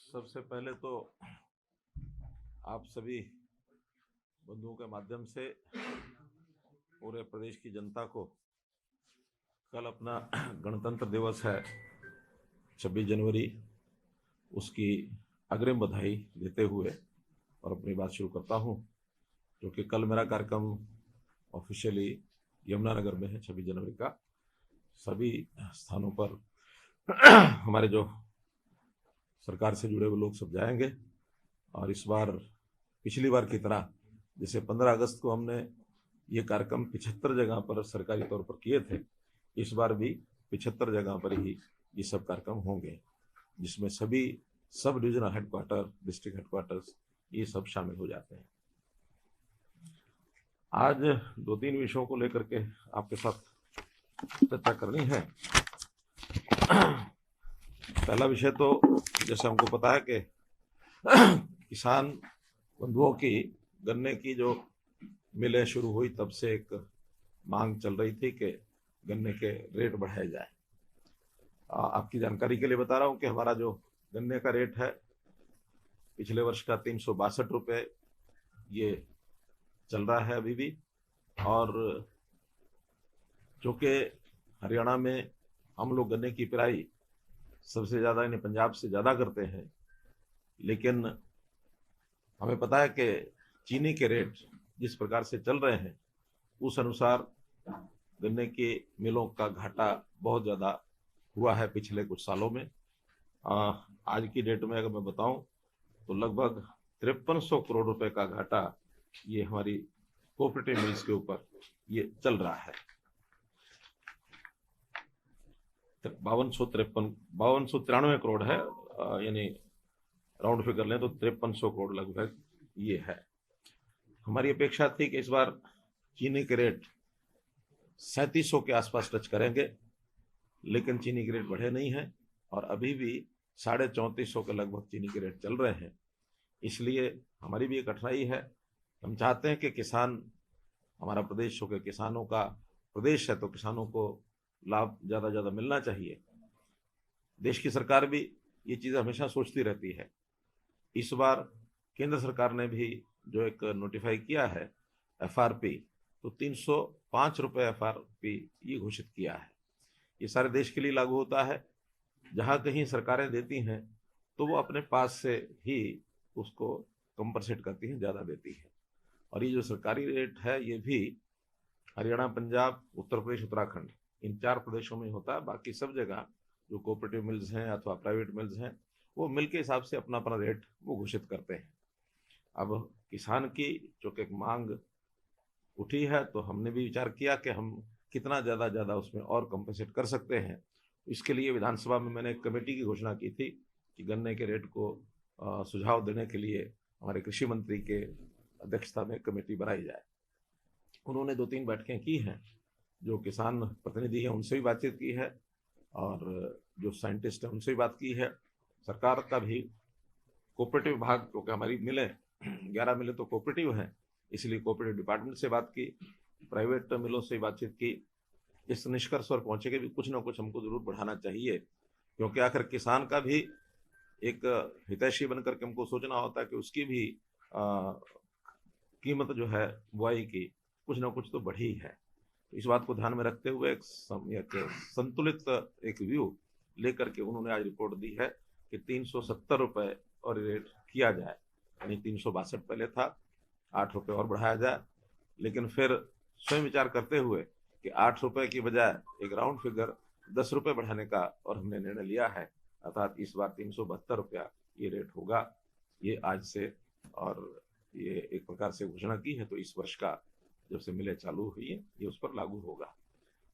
सबसे पहले तो आप सभी बंधुओं के माध्यम से पूरे प्रदेश की जनता को कल अपना गणतंत्र दिवस है 26 जनवरी, उसकी अग्रिम बधाई देते हुए और अपनी बात शुरू करता हूं, क्योंकि कल मेरा कार्यक्रम ऑफिशियली यमुनानगर में है। 26 जनवरी का सभी स्थानों पर हमारे जो सरकार से जुड़े हुए लोग सब जाएंगे और इस बार पिछली बार की तरह जैसे 15 अगस्त को हमने ये कार्यक्रम 75 जगह पर सरकारी तौर पर किए थे, इस बार भी 75 जगह पर ही ये सब कार्यक्रम होंगे, जिसमें सभी sub divisional headquarter, district headquarters ये सब शामिल हो जाते हैं। आज 2-3 विषयों को लेकर के आपके साथ चर्चा करनी है। पहला विषय तो जैसे हमको पता है कि किसान बंधुओं की गन्ने की जो मिलें शुरू हुई तब से एक मांग चल रही थी कि गन्ने के रेट बढ़ाए जाए। आपकी जानकारी के लिए बता रहा हूं कि हमारा जो गन्ने का रेट है पिछले वर्ष का 362 रुपये ये चल रहा है अभी भी। और चूँकि हरियाणा में हम लोग गन्ने की पिराई सबसे ज़्यादा यानी पंजाब से ज़्यादा करते हैं, लेकिन हमें पता है कि चीनी के रेट जिस प्रकार से चल रहे हैं उस अनुसार गन्ने के मिलों का घाटा बहुत ज़्यादा हुआ है पिछले कुछ सालों में। आज की डेट में अगर मैं बताऊं तो लगभग 5300 करोड़ रुपए का घाटा ये हमारी कोऑपरेटिव मिल्स के ऊपर ये चल रहा है। 5293 करोड़ है, यानी राउंड फिगर लें तो 5300 करोड़ लगभग ये है। हमारी अपेक्षा थी कि इस बार चीनी के रेट 3700 के आसपास टच करेंगे, लेकिन चीनी के रेट बढ़े नहीं हैं और अभी भी 3450 के लगभग चीनी के रेट चल रहे हैं। इसलिए हमारी भी एक कठिनाई है। हम चाहते हैं कि किसान, हमारा प्रदेश हो के किसानों का प्रदेश है तो किसानों को लाभ ज़्यादा ज़्यादा मिलना चाहिए। देश की सरकार भी ये चीज़ हमेशा सोचती रहती है। इस बार केंद्र सरकार ने भी जो एक नोटिफाई किया है एफआरपी, तो 305 रुपये एफआरपी ये घोषित किया है। ये सारे देश के लिए लागू होता है। जहाँ कहीं सरकारें देती हैं तो वो अपने पास से ही उसको कंपनसेट करती हैं, ज़्यादा देती है। और ये जो सरकारी रेट है ये भी हरियाणा, पंजाब, उत्तर प्रदेश, उत्तराखंड इन 4 प्रदेशों में होता है। बाकी सब जगह जो कोऑपरेटिव मिल्स हैं अथवा प्राइवेट मिल्स हैं वो मिल के हिसाब से अपना अपना रेट वो घोषित करते हैं। अब किसान की जो कि मांग उठी है तो हमने भी विचार किया कि हम कितना ज़्यादा उसमें और कंपनसेट कर सकते हैं। इसके लिए विधानसभा में मैंने एक कमेटी की घोषणा की थी कि गन्ने के रेट को सुझाव देने के लिए हमारे कृषि मंत्री के अध्यक्षता में कमेटी बनाई जाए। उन्होंने 2-3 बैठकें की हैं, जो किसान प्रतिनिधि हैं उनसे भी बातचीत की है और जो साइंटिस्ट हैं उनसे भी बात की है। सरकार का भी कोऑपरेटिव विभाग, क्योंकि हमारी मिलें 11 मिलें तो कोऑपरेटिव हैं, इसलिए कोऑपरेटिव डिपार्टमेंट से बात की, प्राइवेट मिलों से बातचीत की। इस निष्कर्ष पर पहुंचे कि भी कुछ ना कुछ हमको जरूर बढ़ाना चाहिए, क्योंकि आखिर किसान का भी एक हितैषी बनकर के हमको सोचना होता है कि उसकी भी कीमत जो है बुआई की कुछ ना कुछ तो बढ़ी है। तो इस बात को ध्यान में रखते हुए एक संतुलित एक व्यू लेकर के उन्होंने आज रिपोर्ट दी है कि 370 रुपये और रेट किया जाए, यानी 362 पहले था, 8 रुपये और बढ़ाया जाए। लेकिन फिर स्वयं विचार करते हुए कि 8 रुपये की बजाय एक राउंड फिगर 10 रुपये बढ़ाने का और हमने निर्णय लिया है, अर्थात इस बार 372 रुपया ये रेट होगा। ये आज से और ये एक प्रकार से घोषणा की है, तो इस वर्ष का जब से मिलें चालू हुई है ये उस पर लागू होगा।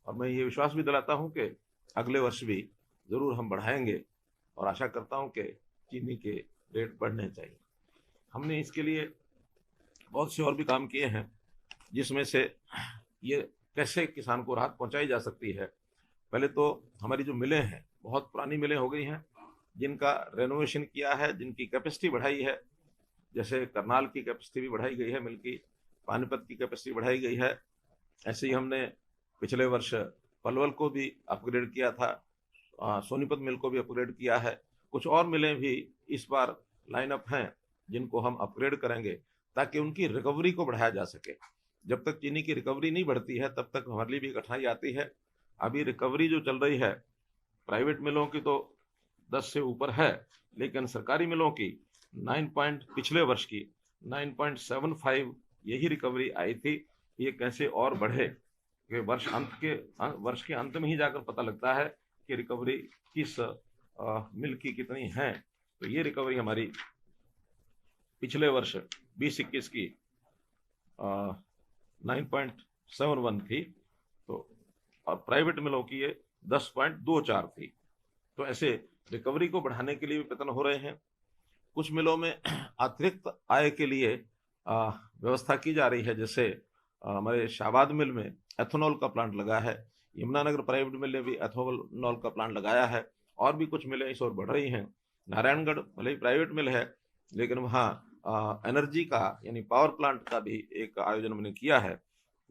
और मैं ये विश्वास भी दिलाता हूँ कि अगले वर्ष भी ज़रूर हम बढ़ाएंगे और आशा करता हूँ कि चीनी के रेट बढ़ने चाहिए। हमने इसके लिए बहुत से और भी काम किए हैं, जिसमें से ये कैसे किसान को राहत पहुंचाई जा सकती है। पहले तो हमारी जो मिलें हैं बहुत पुरानी मिलें हो गई हैं, जिनका रेनोवेशन किया है, जिनकी कैपेसिटी बढ़ाई है। जैसे करनाल की कैपेसिटी भी बढ़ाई गई है मिल की, पानीपत की कैपेसिटी बढ़ाई गई है। ऐसे ही हमने पिछले वर्ष पलवल को भी अपग्रेड किया था, सोनीपत मिल को भी अपग्रेड किया है। कुछ और मिलें भी इस बार लाइनअप हैं जिनको हम अपग्रेड करेंगे ताकि उनकी रिकवरी को बढ़ाया जा सके। जब तक चीनी की रिकवरी नहीं बढ़ती है तब तक हमारे लिए भी कठिनाई आती है। अभी रिकवरी जो चल रही है प्राइवेट मिलों की तो 10 से ऊपर है, लेकिन सरकारी मिलों की पिछले वर्ष की 9.75 यही रिकवरी आई थी। ये कैसे और बढ़े कि वर्ष के अंत में ही जाकर पता लगता है कि रिकवरी किस मिल की कितनी है। तो ये रिकवरी हमारी पिछले वर्ष 2021 की 9.71 थी, तो और प्राइवेट मिलों की ये 10.24 थी। तो ऐसे रिकवरी को बढ़ाने के लिए भी प्रयत्न हो रहे हैं। कुछ मिलों में अतिरिक्त आय के लिए व्यवस्था की जा रही है, जैसे हमारे शाहबाद मिल में एथेनॉल का प्लांट लगा है, यमुनानगर प्राइवेट मिल ने भी एथेनॉल का प्लांट लगाया है, और भी कुछ मिलें इस ओर बढ़ रही हैं। नारायणगढ़ भले ही प्राइवेट मिल है, लेकिन वहाँ एनर्जी का यानी पावर प्लांट का भी एक आयोजन मैंने किया है।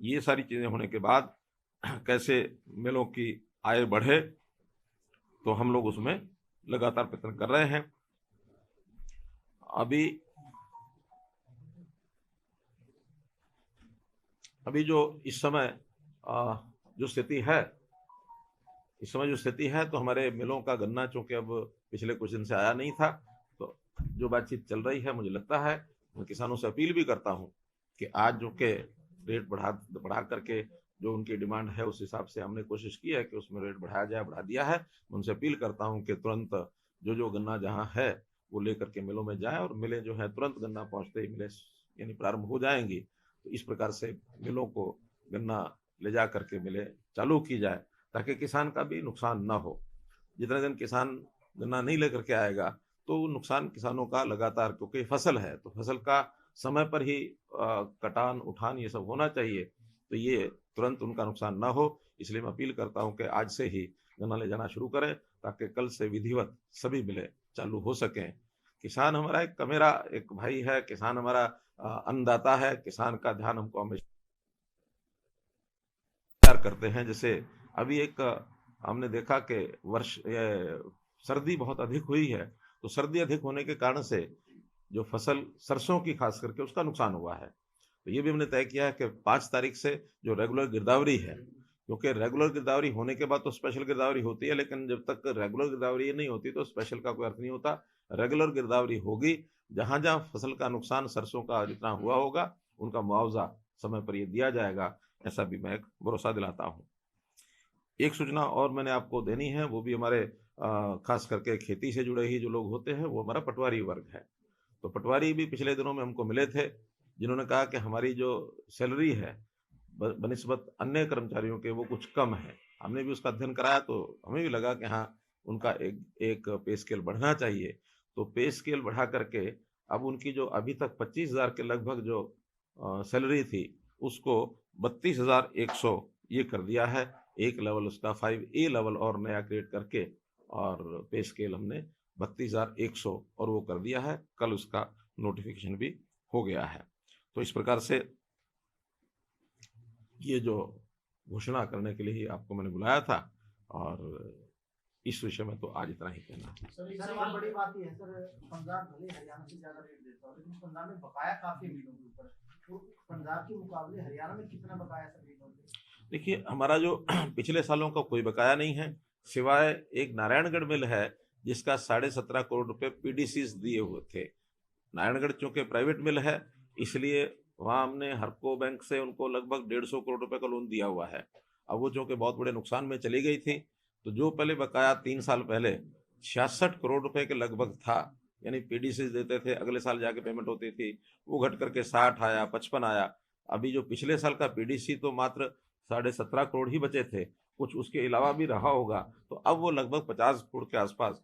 ये सारी चीज़ें होने के बाद कैसे मिलों की आय बढ़े, तो हम लोग उसमें लगातार प्रयत्न कर रहे हैं। अभी जो इस समय जो स्थिति है तो हमारे मिलों का गन्ना चूंकि अब पिछले कुछ दिन से आया नहीं था, तो जो बातचीत चल रही है, मुझे लगता है मैं किसानों से अपील भी करता हूं कि आज जो के रेट बढ़ा करके जो उनकी डिमांड है उस हिसाब से हमने कोशिश की है कि उसमें रेट बढ़ाया जाए, बढ़ा दिया है। मैं उनसे अपील करता हूं कि तुरंत जो गन्ना जहां है वो लेकर के मिलों में जाए, और मिलें जो है तुरंत गन्ना पहुंचते ही मिलें यानी प्रारंभ हो जाएंगी। तो इस प्रकार से मिलों को गन्ना ले जा करके मिलें चालू की जाए ताकि किसान का भी नुकसान ना हो। जितने दिन किसान गन्ना नहीं लेकर के आएगा तो नुकसान किसानों का लगातार, क्योंकि फसल है तो फसल का समय पर ही कटान उठान ये सब होना चाहिए, तो ये तुरंत उनका नुकसान ना हो। इसलिए मैं अपील करता हूं कि आज से ही गन्ना ले जाना शुरू करें ताकि कल से विधिवत सभी मिलें चालू हो सकें। किसान हमारा एक भाई है, किसान हमारा अन्नदाता है। किसान का ध्यान हमको हमेशा करते हैं। जैसे अभी हमने देखा कि सर्दी बहुत अधिक हुई है, तो सर्दी अधिक होने के कारण से जो फसल सरसों की खास करके उसका नुकसान हुआ है। तो ये भी हमने तय किया है कि 5 तारीख से जो रेगुलर गिरदावरी है, क्योंकि रेगुलर गिरदावरी होने के बाद तो स्पेशल गिरदावरी होती है, लेकिन जब तक रेगुलर गिरदावरी नहीं होती तो स्पेशल का कोई अर्थ नहीं होता। रेगुलर गिरदावरी होगी, जहां जहां फसल का नुकसान सरसों का जितना हुआ होगा उनका मुआवजा समय पर ये दिया जाएगा, ऐसा भी मैं भरोसा दिलाता हूँ। एक सूचना और मैंने आपको देनी है, वो भी हमारे खास करके खेती से जुड़े ही जो लोग होते हैं वो हमारा पटवारी वर्ग है। तो पटवारी भी पिछले दिनों में हमको मिले थे, जिन्होंने कहा कि हमारी जो सैलरी है बनिस्बत अन्य कर्मचारियों के वो कुछ कम है। हमने भी उसका अध्ययन कराया तो हमें भी लगा कि हाँ उनका एक पे स्केल बढ़ना चाहिए। तो पे स्केल बढ़ा करके अब उनकी जो अभी तक 25,000 के लगभग जो सैलरी थी उसको 32,100 ये कर दिया है। एक लेवल उसका 5A लेवल और नया क्रिएट करके, और पे स्केल हमने 32,100 और वो कर दिया है। कल उसका नोटिफिकेशन भी हो गया है। तो इस प्रकार से ये जो घोषणा करने के लिए ही आपको मैंने बुलाया था, और इस विषय में तो आज इतना ही कहना। सर एक बड़ी बात ये है सर, पंजाब भले हरियाणा से ज्यादा रेट देता है, लेकिन पंजाब में बकाया काफी मिलों के ऊपर, तो पंजाब के मुकाबले हरियाणा में कितना बकाया सर मिलों के? देखिए, हमारा जो पिछले सालों का कोई बकाया नहीं है, सिवाय एक नारायणगढ़ मिल है जिसका 17.5 करोड़ रुपए पीडीसीज दिए हुए थे। नारायणगढ़ चूंकि प्राइवेट मिल है, इसलिए वहाँ हमने हरको बैंक से उनको लगभग 150 करोड़ रुपए का लोन दिया हुआ है। अब वो चूंकि बहुत बड़े नुकसान में चली गई थी, तो जो पहले बकाया 3 साल पहले 66 करोड़ रुपए के लगभग था, यानी पीडीसी देते थे, अगले साल जाके पेमेंट होती थी, वो घट करके 60 आया, 55 आया। अभी जो पिछले साल का पीडीसी तो मात्र 17.5 करोड़ ही बचे थे, कुछ उसके अलावा भी रहा होगा, तो अब वो लगभग 50 करोड़ के आसपास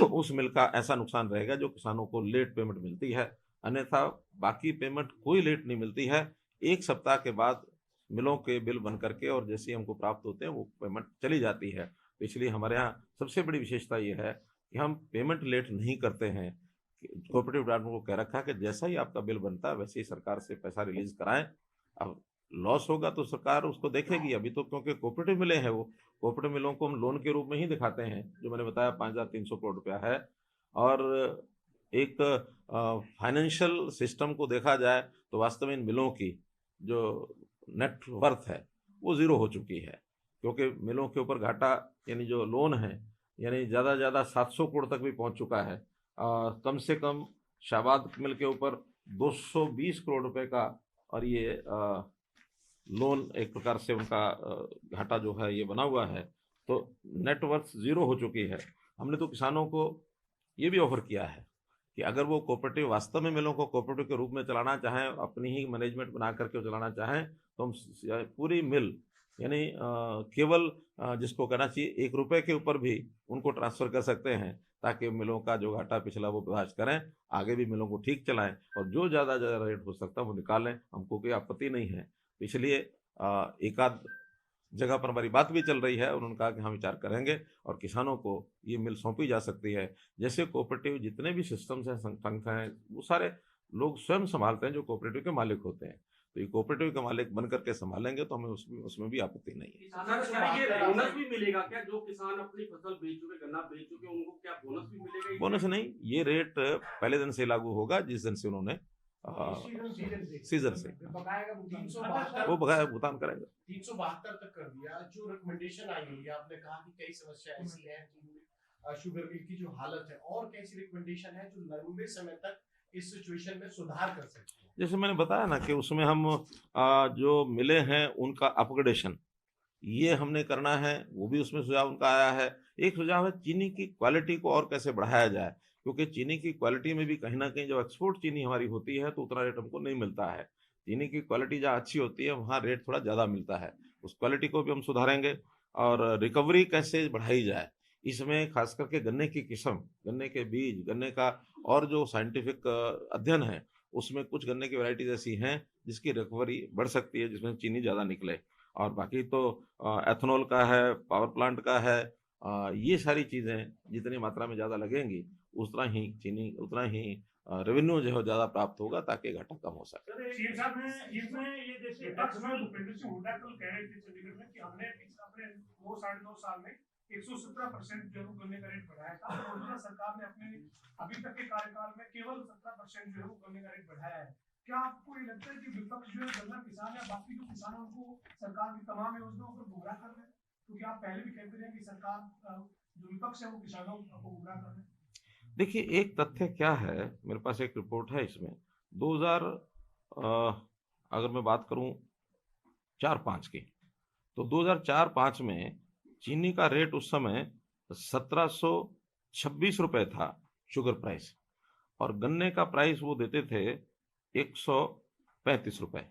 उस मिल का ऐसा नुकसान रहेगा जो किसानों को लेट पेमेंट मिलती है। अन्यथा बाकी पेमेंट कोई लेट नहीं मिलती है। 1 सप्ताह के बाद मिलों के बिल बन करके और जैसे हमको प्राप्त होते हैं वो पेमेंट चली जाती है। तो इसलिए हमारे यहाँ सबसे बड़ी विशेषता ये है कि हम पेमेंट लेट नहीं करते हैं। कोऑपरेटिव डिपार्टमेंट को कह रखा है कि जैसा ही आपका बिल बनता है वैसे ही सरकार से पैसा रिलीज कराएं। अब लॉस होगा तो सरकार उसको देखेगी, अभी तो क्योंकि कोऑपरेटिव मिले हैं वो कोऑपरेटिव मिलों को हम लोन के रूप में ही दिखाते हैं, जो मैंने बताया 5,300 करोड़ रुपया है। और एक फाइनेंशियल सिस्टम को देखा जाए तो वास्तव में इन मिलों की जो नेट वर्थ है वो ज़ीरो हो चुकी है, क्योंकि मिलों के ऊपर घाटा यानी जो लोन है यानी ज़्यादा से ज़्यादा 700 करोड़ तक भी पहुंच चुका है। कम से कम शाबाद मिल के ऊपर 220 करोड़ रुपए का, और ये लोन एक प्रकार से उनका घाटा जो है ये बना हुआ है, तो नेटवर्थ ज़ीरो हो चुकी है। हमने तो किसानों को ये भी ऑफर किया है कि अगर वो कोऑपरेटिव वास्तव में मिलों को कोऑपरेटिव के रूप में चलाना चाहें, अपनी ही मैनेजमेंट बना करके चलाना चाहें, तो हम पूरी मिल यानी केवल जिसको कहना चाहिए 1 रुपए के ऊपर भी उनको ट्रांसफ़र कर सकते हैं, ताकि मिलों का जो घाटा पिछला वो बर्दाश्त करें, आगे भी मिलों को ठीक चलाएं, और जो ज़्यादा रेट हो सकता है वो निकालें, हमको कोई आपत्ति नहीं है। इसलिए एक आध जगह पर हमारी बात भी चल रही है, उन्होंने कहा कि हम विचार करेंगे और किसानों को ये मिल सौंपी जा सकती है। जैसे कोऑपरेटिव जितने भी सिस्टम्स हैं, संस्था हैं, वो सारे लोग स्वयं संभालते हैं जो कोऑपरेटिव के मालिक होते हैं, तो ये कोऑपरेटिव के मालिक बन करके संभालेंगे तो हमें उसमें भी आपत्ति नहीं है। सर, क्या ये बोनस भी मिलेगा क्या? जो किसान अपनी फसल बेच चुके, गन्ना बेच चुके, उनको क्या बोनस भी मिलेगा? बोनस नहीं, ये रेट पहले दिन से लागू होगा जिस दिन से उन्होंने सीजन से वो बकाया भुगतान करेंगे। 372 तक कर दिया। जो रिकमेंडेशन आई हुई है, आपने कहा कि कई समस्या ऐसी हैं जिनमें शुगर मिल की जो हालत है, और कैसी रिकमेंडेशन है जो लंबे समय तक इस सिचुएशन में सुधार कर सकती है? जैसे मैंने बताया ना कि उसमें हम जो मिले हैं उनका अपग्रेडेशन ये हमने करना है, वो भी उसमें सुझाव उनका आया है। एक सुझाव है चीनी की क्वालिटी को और कैसे बढ़ाया जाए, क्योंकि चीनी की क्वालिटी में भी कहीं ना कहीं जब एक्सपोर्ट चीनी हमारी होती है तो उतना रेट हमको नहीं मिलता है। चीनी की क्वालिटी जहाँ अच्छी होती है वहाँ रेट थोड़ा ज़्यादा मिलता है, उस क्वालिटी को भी हम सुधारेंगे। और रिकवरी कैसे बढ़ाई जाए, इसमें खास करके गन्ने की किस्म, गन्ने के बीज, गन्ने का और जो साइंटिफिक अध्ययन है उसमें कुछ गन्ने की वैरायटीज ऐसी हैं जिसकी रिकवरी बढ़ सकती है, जिसमें चीनी ज़्यादा निकले। और बाकी तो एथेनॉल का है, पावर प्लांट का है, ये सारी चीज़ें जितनी मात्रा में ज़्यादा लगेंगी उतना ही चीनी, उतना ही रेवेन्यू जो है ज़्यादा प्राप्त होगा, ताकि घाटा कम हो सके। सीएम साहब ने इसमें ये जैसे भूपेंद्र सिंह हुड्डा कल कह रहे थे चंडीगढ़ में कि हमने अपने 2-2.5 साल में 117% जो गन्ने का रेट बढ़ाया था, और मौजूदा सरकार ने अपने अभी तक के कार्यकाल में केवल 17% जो है वो गन्ने का रेट बढ़ाया है। क्या आपको ये लगता है कि विपक्ष जो है गन्ना किसान या बाकी जो किसान है उनको सरकार की तमाम योजनाओं पर गुमराह कर रहे हैं? क्योंकि आप पहले भी कहते रहे कि सरकार जो विपक्ष है वो किसानों को गुमराह कर रहे हैं। देखिए, एक तथ्य क्या है, मेरे पास एक रिपोर्ट है इसमें 2000 अगर मैं बात करूं 4-5 की, तो 2004-5 में चीनी का रेट उस समय 1726 रुपए था शुगर प्राइस, और गन्ने का प्राइस वो देते थे 135 रुपए,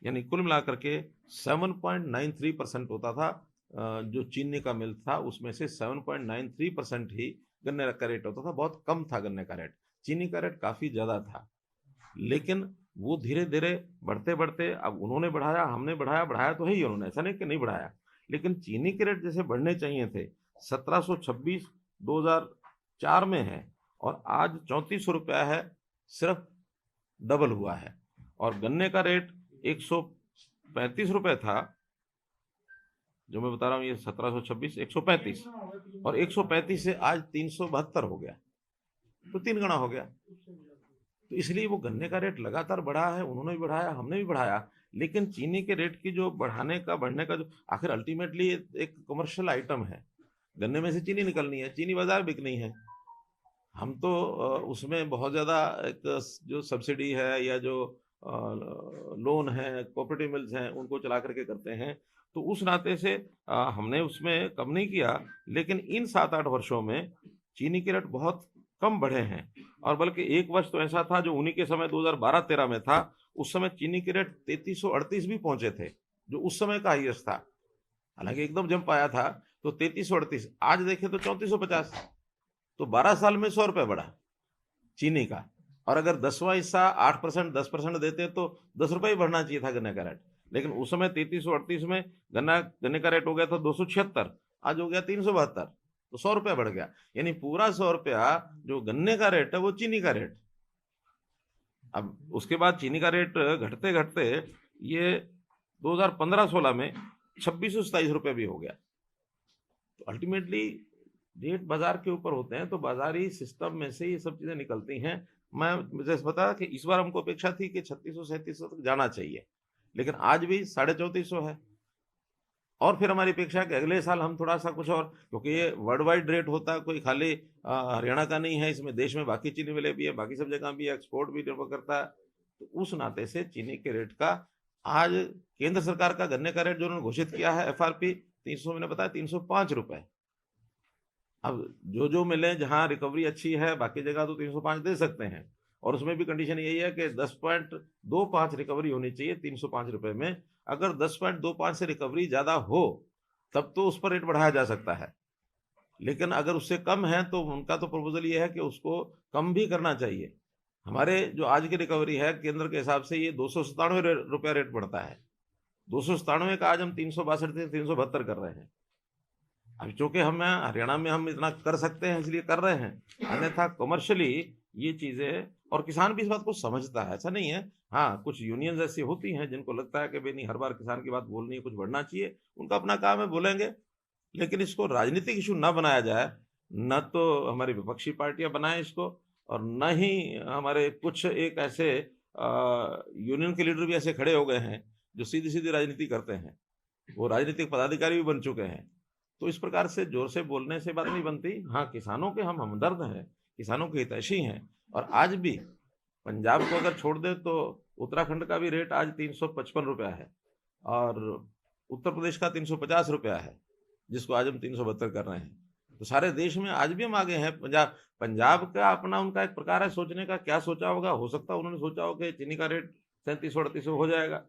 यानी कुल मिलाकर के 7.93% होता था। जो चीनी का मिल था उसमें से 7.93% ही गन्ने का रेट होता था, बहुत कम था गन्ने का रेट। चीनी का रेट काफ़ी ज़्यादा था, लेकिन वो धीरे धीरे बढ़ते बढ़ते अब उन्होंने बढ़ाया, हमने बढ़ाया, बढ़ाया तो है ही उन्होंने, ऐसा नहीं कि नहीं बढ़ाया, लेकिन चीनी के रेट जैसे बढ़ने चाहिए थे 1726 2004 में है, और आज 3400 रुपया है, सिर्फ डबल हुआ है। और गन्ने का रेट 135 रुपये था, जो मैं बता रहा हूँ ये 1726 135, और 135 से आज 372 हो गया, तो 3 गुना हो गया। तो इसलिए वो गन्ने का रेट लगातार बढ़ा है, उन्होंने भी बढ़ाया, हमने भी बढ़ाया, लेकिन चीनी के रेट की जो बढ़ने का जो आखिर अल्टीमेटली एक कमर्शियल आइटम है, गन्ने में से चीनी निकलनी है, चीनी बाजार बिकनी है। हम तो उसमें बहुत ज़्यादा एक जो सब्सिडी है या जो लोन है, कोऑपरेटिव मिल्स हैं, उनको चला करके करते हैं, तो उस नाते से हमने उसमें कम नहीं किया, लेकिन इन 7-8 वर्षों में चीनी के रेट बहुत कम बढ़े हैं। और बल्कि एक वर्ष तो ऐसा था जो उन्हीं के समय 2012-13 में था, उस समय चीनी के रेट 3338 भी पहुंचे थे, जो उस समय का हाईएस्ट था। हालांकि एकदम जंप आया था तो 3338, आज देखें तो 3450, तो 12 साल में 100 रुपये बढ़ा चीनी का। और अगर 10वां हिस्सा 8% 10% देते तो 10 रुपये ही बढ़ना चाहिए था गन्ने का रेट, लेकिन उस समय 3338 में गन्ने का रेट हो गया था 276, आज हो गया 372, तो 100 रुपया बढ़ गया। यानी पूरा 100 रुपया जो गन्ने का रेट है वो चीनी का रेट। अब उसके बाद चीनी का रेट घटते घटते ये 2015-16 में 2627 रुपये भी हो गया। अल्टीमेटली रेट बाजार के ऊपर होते हैं, तो बाजारी सिस्टम में से ये सब चीजें निकलती हैं। मुझे पता कि इस बार हमको अपेक्षा थी कि 3600-3700 तक जाना चाहिए, लेकिन आज भी 3450 है। और फिर हमारी अपेक्षा है कि अगले साल हम थोड़ा सा कुछ और, क्योंकि ये वर्ल्ड वाइड रेट होता है, कोई खाली हरियाणा का नहीं है, इसमें देश में बाकी चीनी मिले भी है, बाकी सब जगह भी एक्सपोर्ट भी निर्भर करता है। तो उस नाते से चीनी के रेट का आज केंद्र सरकार का गन्ने का रेट जो उन्होंने घोषित किया है FRP 300, मैंने बताया 305 रुपए। अब जो मिले, जहां रिकवरी अच्छी है, बाकी जगह तो 305 दे सकते हैं, और उसमें भी कंडीशन यही है कि 10.25 रिकवरी होनी चाहिए 305 रुपए में। अगर 10.25 से रिकवरी ज्यादा हो तब तो उस पर रेट बढ़ाया जा सकता है, लेकिन अगर उससे कम है तो उनका तो प्रपोजल ये है कि उसको कम भी करना चाहिए। हमारे जो आज की रिकवरी है केंद्र के हिसाब से ये 297 रुपया रेट पड़ता है। 297 का आज हम 362 से 372 कर रहे हैं। अब चूंकि हम हरियाणा में हम इतना कर सकते हैं इसलिए कर रहे हैं, अन्यथा कमर्शियली ये चीजें, और किसान भी इस बात को समझता है, ऐसा नहीं है। हाँ, कुछ यूनियंस ऐसी होती हैं जिनको लगता है कि भाई नहीं, हर बार किसान की बात बोलनी है, कुछ बढ़ना चाहिए, उनका अपना काम है, बोलेंगे, लेकिन इसको राजनीतिक इशू ना बनाया जाए। न तो हमारी विपक्षी पार्टियां बनाएं इसको, और न ही हमारे कुछ एक ऐसे यूनियन के लीडर भी ऐसे खड़े हो गए हैं जो सीधी सीधी राजनीति करते हैं, वो राजनीतिक पदाधिकारी भी बन चुके हैं। तो इस प्रकार से जोर से बोलने से बात नहीं बनती। हाँ, किसानों के हम हमदर्द हैं, किसानों के हितैषी हैं, और आज भी पंजाब को अगर छोड़ दे तो उत्तराखंड का भी रेट आज 355 रुपया है, और उत्तर प्रदेश का 350 रुपया है, जिसको आज हम 372 कर रहे हैं। तो सारे देश में आज भी हम आगे हैं। पंजाब का अपना उनका एक प्रकार है सोचने का, क्या सोचा होगा, हो सकता है उन्होंने सोचा हो कि चीनी का रेट 3700-3800 हो जाएगा,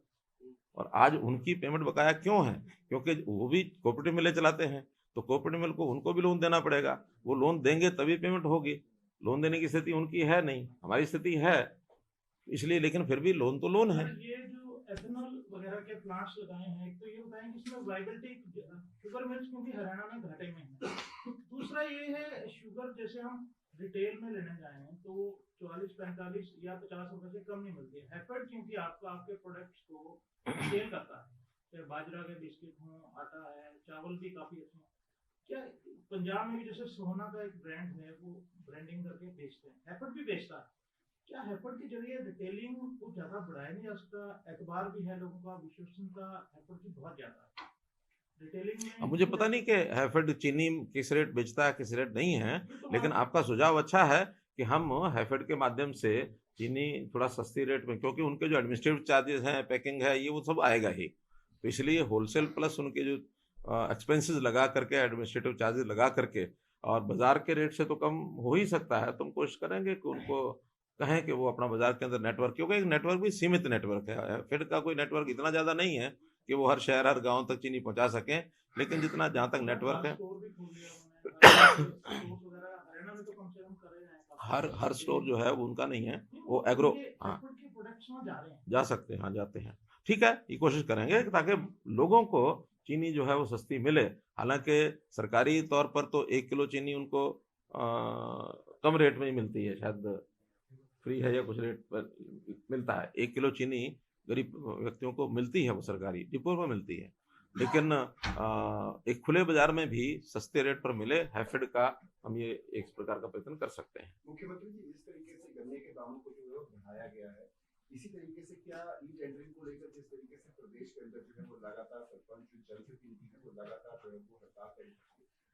और आज उनकी पेमेंट बकाया क्यों है? क्योंकि वो भी कोऑपरेटिव मिलें चलाते हैं, तो कोऑपरेटिव मिल को उनको भी लोन देना पड़ेगा, वो लोन देंगे तभी पेमेंट होगी। लोन देने की स्थिति उनकी है नहीं, हमारी स्थिति है, इसलिए, लेकिन फिर भी लोन तो लोन है। ये जो एथेनॉल वगैरह के प्लांट्स लगाए हैं, एक तो ये बताएं कि इसमें वायबिलिटी, शुगर मिल्स क्योंकि हरियाणा में घाटे में है। दूसरा ये है शुगर, जैसे हम रिटेल में लेने जाए हैं तो 44-45 या 50 रुपए से कम नहीं मिलती है। हैफेड क्योंकि आपके प्रोडक्ट्स को सेल करता है, चाहे बाजरा के बिस्किट हो, आटा है, चावल भी काफी अच्छे हैं। क्या पंजाब में भी जैसे सोना का एक ब्रांड है, वो ब्रांडिंग करके बेचते हैं, हैफेड भी बेचता है, क्या हैफेड के जरिए रिटेलिंग को ज्यादा बढ़ाया नहीं जा सकता? एतबार भी है लोगों का, विश्वसनीयता हैफेड की बहुत ज्यादा है रिटेलिंग में। अब मुझे पता नहीं कि हैफेड चीनी किस रेट बेचता है, किस रेट नहीं है, लेकिन आपका सुझाव अच्छा है कि हम हैफेड के माध्यम से चीनी थोड़ा सस्ती रेट में, क्योंकि उनके जो एडमिनिस्ट्रेटिव चार्जेस हैं, पैकिंग है, ये वो सब आएगा ही, तो इसलिए होलसेल प्लस उनके जो एक्सपेंसेस लगा करके, एडमिनिस्ट्रेटिव चार्जेस लगा करके, और बाजार के रेट से तो कम हो ही सकता है। तो हम कोशिश करेंगे कि उनको कहें कि वो अपना बाजार के अंदर नेटवर्क, क्योंकि एक नेटवर्क भी सीमित नेटवर्क है, हैफेड का कोई नेटवर्क इतना ज़्यादा नहीं है कि वो हर शहर हर गांव तक चीनी पहुंचा सकें, लेकिन जितना जहां तक नेटवर्क है, हर स्टोर जो है वो उनका नहीं है, वो एग्रो, हाँ जा सकते हैं, हाँ जाते हैं। ठीक है, ये कोशिश करेंगे ताकि लोगों को चीनी जो है वो सस्ती मिले। हालांकि सरकारी तौर पर तो 1 किलो चीनी उनको कम रेट में ही मिलती है, शायद फ्री है या कुछ रेट पर मिलता है। 1 किलो चीनी गरीब व्यक्तियों को मिलती है, वो सरकारी डिपो में मिलती है, लेकिन एक खुले बाजार में भी सस्ते रेट पर मिले हैफेड का हम ये एक प्रकार का प्रयत्न कर सकते हैं। मुख्यमंत्री जी, जिस तरीके से गन्ने के दामों को जो है बढ़ाया गया है, इसी तरीके से क्या ई टेंडरिंग को लेकर जिस तरीके से प्रदेश के अंदर जो है वो लगातार सरपंच जनप्रतिनिधि है वो लगातार जो है वो हड़ताल कर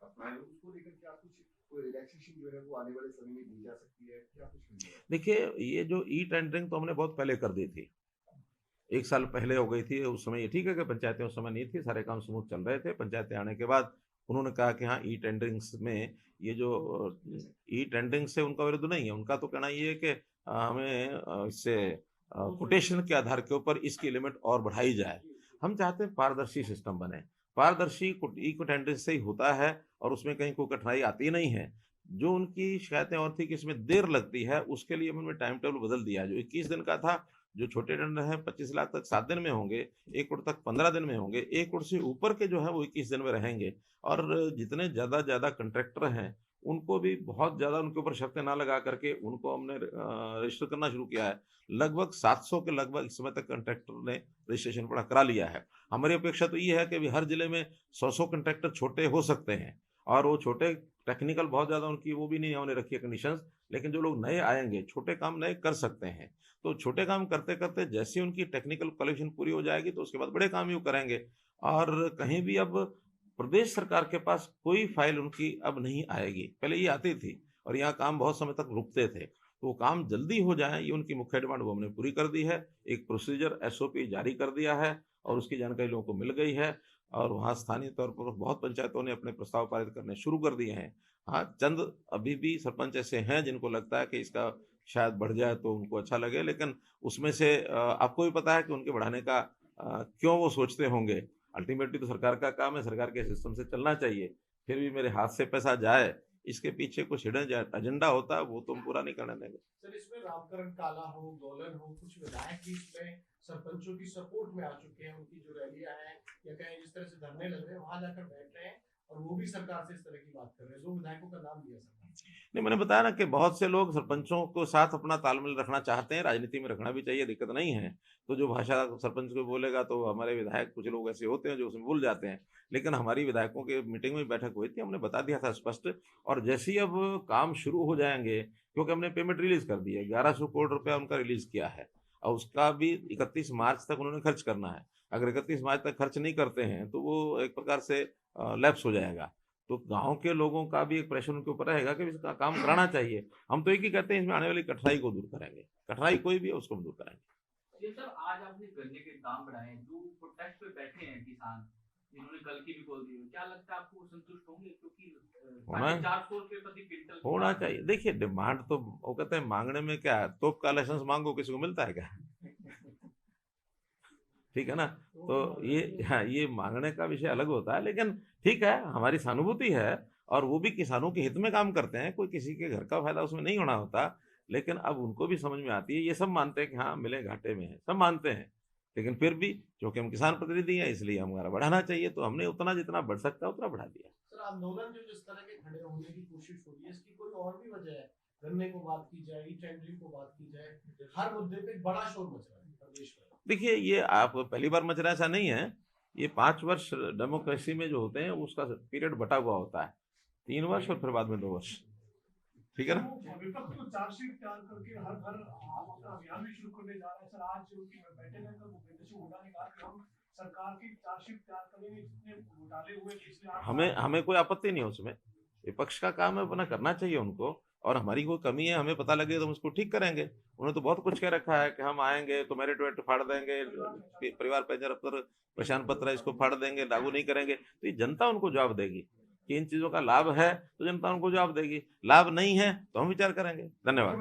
अपनाए, उसको लेकर क्या कुछ कोई रिलैक्सेशन जो है वो आने वाले समय में दी जा सकती है, क्या कुछ? देखिए, ये जो ई टेंडरिंग तो हमने बहुत पहले कर दी थी, 1 साल पहले हो गई थी। उस समय ये ठीक है कि पंचायतें उस समय नहीं थी, सारे काम स्मूथ चल रहे थे। पंचायतें आने के बाद उन्होंने कहा कि हाँ, ई टेंडरिंग्स में ये जो ई टेंडरिंग से उनका विरोध नहीं है, उनका तो कहना ये है कि हमें इससे कोटेशन के आधार के ऊपर इसकी लिमिट और बढ़ाई जाए। हम चाहते हैं पारदर्शी सिस्टम बने, पारदर्शी ई टेंडरिंग से ही होता है, और उसमें कहीं कोई कठिनाई आती नहीं है। जो उनकी शिकायतें और थी कि इसमें देर लगती है, उसके लिए हमने टाइम टेबल बदल दिया। जो 21 दिन का था, जो छोटे टेंडर हैं 25 लाख तक 7 दिन में होंगे, 1 करोड़ तक 15 दिन में होंगे, 1 करोड़ से ऊपर के जो है वो 21 दिन में रहेंगे। और जितने ज़्यादा कंट्रैक्टर हैं उनको भी बहुत ज़्यादा उनके ऊपर शर्तें ना लगा करके उनको हमने रजिस्टर करना शुरू किया है। लगभग 700 के लगभग इस समय तक कंट्रैक्टर ने रजिस्ट्रेशन पूरा करा लिया है। हमारी अपेक्षा तो ये है कि हर जिले में 100 कंट्रैक्टर छोटे हो सकते हैं, और वो छोटे टेक्निकल बहुत ज़्यादा उनकी वो भी नहीं उन्होंने रखी है कंडीशंस, लेकिन जो लोग नए आएंगे छोटे काम नए कर सकते हैं, तो छोटे काम करते करते जैसे उनकी टेक्निकल क्वालिफिकेशन पूरी हो जाएगी तो उसके बाद बड़े काम ही वो करेंगे। और कहीं भी अब प्रदेश सरकार के पास कोई फाइल उनकी अब नहीं आएगी, पहले ये आती थी और यहाँ काम बहुत समय तक रुकते थे, तो वो काम जल्दी हो जाए ये उनकी मुख्य डिमांड वो हमने पूरी कर दी है। एक प्रोसीजर SOP जारी कर दिया है और उसकी जानकारी लोगों को मिल गई है और वहाँ स्थानीय तौर पर बहुत पंचायतों ने अपने प्रस्ताव पारित करने शुरू कर दिए हैं। हाँ, चंद अभी भी सरपंच ऐसे हैं जिनको लगता है कि इसका शायद बढ़ जाए तो उनको अच्छा लगे, लेकिन उसमें से आपको भी पता है कि उनके बढ़ाने का क्यों वो सोचते होंगे। अल्टीमेटली तो सरकार का काम है, सरकार के सिस्टम से चलना चाहिए, फिर भी मेरे हाथ से पैसा जाए इसके पीछे कुछ हिडन एजेंडा होता है वो तो हम पूरा नहीं करने देंगे। सर, इसमें रामकरण काला हो, गोलन हो, कुछ विधायक भी इसमें सरपंचों की सपोर्ट में आ चुके हैं। उनकी जो रैलियां हैं या कहीं जिस तरह से धरने लग रहे हैं वहां जाकर बैठ रहे हैं और वो भी सरकार से इस तरह की बात कर रहे हैं। 2 विधायकों का नाम लिया सरकार नहीं, मैंने बताया ना कि बहुत से लोग सरपंचों को साथ अपना तालमेल रखना चाहते हैं, राजनीति में रखना भी चाहिए, दिक्कत नहीं है। तो जो भाषा सरपंच को बोलेगा तो हमारे विधायक कुछ लोग ऐसे होते हैं जो उसमें भूल जाते हैं, लेकिन हमारी विधायकों के मीटिंग में बैठक हुई थी, हमने बता दिया था स्पष्ट। और जैसे ही अब काम शुरू हो जाएंगे, क्योंकि हमने पेमेंट रिलीज कर दी है, 1100 करोड़ रुपया उनका रिलीज किया है और उसका भी 31 मार्च तक उन्होंने खर्च करना है। अगर 31 मार्च तक खर्च नहीं करते हैं तो वो एक प्रकार से लैप्स हो जाएगा। तो गांव के लोगों का भी एक प्रेशर उनके ऊपर रहेगा कि इसका काम कराना चाहिए। हम तो एक ही कहते हैं इसमें आने वाली कठिनाई को दूर करेंगे, कठिनाई कोई भी है उसको हम दूर करेंगे। ये सर आज आपने गन्ने के दाम बढ़ाए, जो प्रोटेस्ट पे बैठे हैं किसान, इन्होंने कल की भी बोल दी, क्या लगता है आपको संतुष्ट होंगे? क्योंकि 450 रुपए प्रति क्विंटल होना चाहिए। देखिए डिमांड तो वो कहते हैं मांगने में क्या है, तोप का लाइसेंस मांगो किसी को मिलता है क्या? ठीक है ना। तो ये मांगने का विषय अलग होता है, लेकिन ठीक है, हमारी सहानुभूति है और वो भी किसानों के हित में काम करते हैं, कोई किसी के घर का फायदा उसमें नहीं होना होता। लेकिन अब उनको भी समझ में आती है, ये सब मानते हैं कि हाँ मिले घाटे में है, सब मानते हैं, लेकिन फिर भी क्योंकि हम किसान प्रतिनिधि हैं इसलिए हमारा बढ़ाना चाहिए, तो हमने उतना जितना बढ़ सकता है उतना बढ़ा दिया। सर, आंदोलन जो जिस तरह के खड़े होने की कोशिश हो रही है, इसकी कोई और भी वजह है? गन्ने को बात की जाए, टेंडरिंग को बात की जाए, हर मुद्दे पे बड़ा शोर मच रहा है प्रदेश में। देखिए ये आप पहली बार मच रहा है ऐसा नहीं है, ये 5 वर्ष डेमोक्रेसी में जो होते हैं उसका पीरियड बटा हुआ होता है, 3 वर्ष और फिर बाद में 2 वर्ष, ठीक है ना। विपक्ष तो चार्जशीट तैयार करके हर घर अपना अभियान भी शुरू करने जा रहे हैं। सर आज उनकी बैठक में भूपेंद्र सिंह हुड्डा ने कहा कि हम सरकार की चार्जशीट तैयार करेंगे जितने घोटाले हुए पिछले हमें कोई आपत्ति नहीं है उसमें, विपक्ष का काम है अपना करना चाहिए उनको, और हमारी कोई कमी है हमें पता लगे तो हम उसको ठीक करेंगे। उन्होंने तो बहुत कुछ कह रखा है कि हम आएंगे तो मेरिट वेट फाड़ देंगे, परिवार पेंशन पहचान पत्र है इसको फाड़ देंगे, लागू नहीं करेंगे। तो ये जनता उनको जवाब देगी कि इन चीजों का लाभ है तो जनता उनको जवाब देगी, लाभ नहीं है तो हम विचार करेंगे। धन्यवाद।